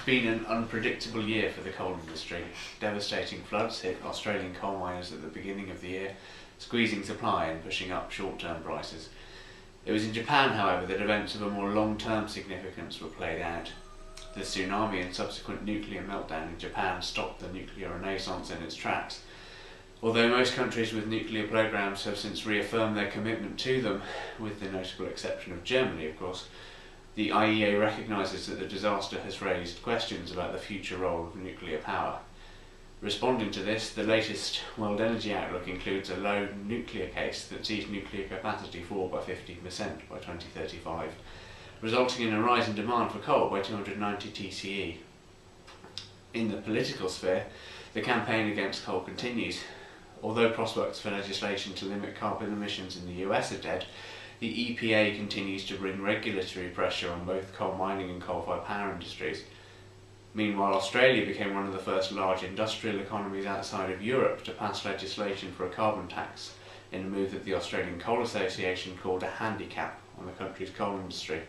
been an unpredictable year for the coal industry. Devastating floods hit Australian coal miners at the beginning of the year, squeezing supply and pushing up short-term prices. It was in Japan, however, that events of a more long-term significance were played out. The tsunami and subsequent nuclear meltdown in Japan stopped the nuclear renaissance in its tracks. Although most countries with nuclear programs have since reaffirmed their commitment to them, with the notable exception of Germany, of course, the IEA recognises that the disaster has raised questions about the future role of nuclear power. Responding to this, the latest World Energy Outlook includes a low nuclear case that sees nuclear capacity fall by 50% by 2035, resulting in a rise in demand for coal by 290 TCE. In the political sphere, the campaign against coal continues. Although prospects for legislation to limit carbon emissions in the US are dead, the EPA continues to bring regulatory pressure on both coal mining and coal-fired power industries. Meanwhile, Australia became one of the first large industrial economies outside of Europe to pass legislation for a carbon tax, in a move that the Australian Coal Association called a handicap on the country's coal industry.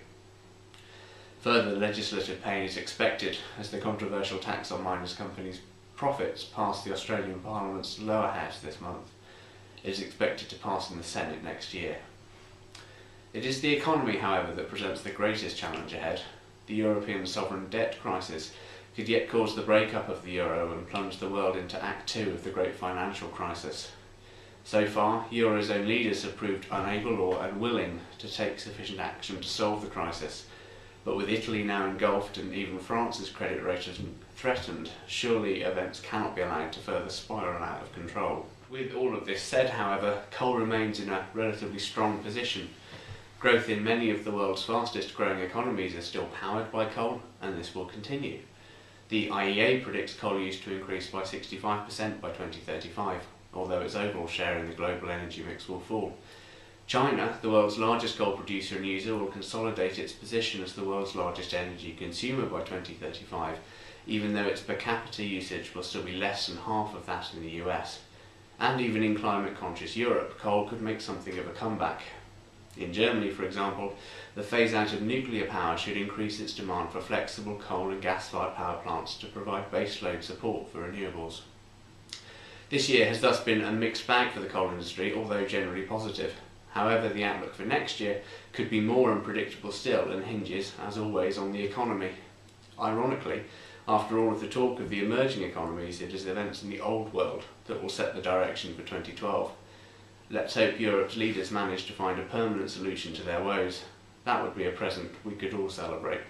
Further legislative pain is expected as the controversial tax on miners' companies' profits passed the Australian Parliament's lower house this month. It is expected to pass in the Senate next year. It is the economy, however, that presents the greatest challenge ahead. The European sovereign debt crisis could yet cause the breakup of the euro and plunge the world into Act 2 of the great financial crisis. So far, Eurozone leaders have proved unable or unwilling to take sufficient action to solve the crisis. But with Italy now engulfed and even France's credit rating threatened, surely events cannot be allowed to further spiral out of control. With all of this said, however, coal remains in a relatively strong position. Growth in many of the world's fastest growing economies is still powered by coal, and this will continue. The IEA predicts coal use to increase by 65% by 2035, although its overall share in the global energy mix will fall. China, the world's largest coal producer and user, will consolidate its position as the world's largest energy consumer by 2035, even though its per capita usage will still be less than half of that in the US. And even in climate-conscious Europe, coal could make something of a comeback. In Germany, for example, the phase-out of nuclear power should increase its demand for flexible coal and gas-fired power plants to provide baseload support for renewables. This year has thus been a mixed bag for the coal industry, although generally positive. However, the outlook for next year could be more unpredictable still and hinges, as always, on the economy. Ironically, after all of the talk of the emerging economies, it is events in the old world that will set the direction for 2012. Let's hope Europe's leaders manage to find a permanent solution to their woes. That would be a present we could all celebrate.